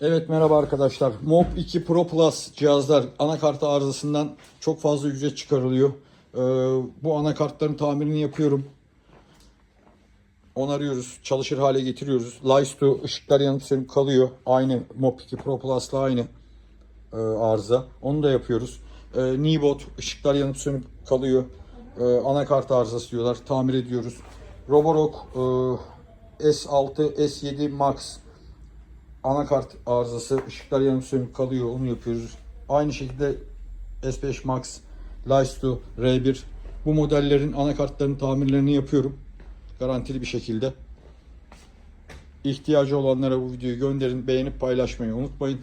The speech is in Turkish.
Evet, merhaba arkadaşlar. Mob 2 Pro Plus cihazlar anakart arızasından çok fazla ücret çıkarılıyor. Bu anakartların tamirini yapıyorum. Onarıyoruz, çalışır hale getiriyoruz. Live ışıklar yanıp sönüp kalıyor. Aynı Mob 2 Pro Plus'la aynı arıza. Onu da yapıyoruz. Nibot ışıklar yanıp sönüp kalıyor. Anakart arızası diyorlar. Tamir ediyoruz. Roborock S6, S7 Max anakart arızası, ışıklar yanıp sönüp kalıyor, onu yapıyoruz. Aynı şekilde S5 Max, Live R1 bu modellerin anakartlarının tamirlerini yapıyorum. Garantili bir şekilde. İhtiyacı olanlara bu videoyu gönderin, beğenip paylaşmayı unutmayın.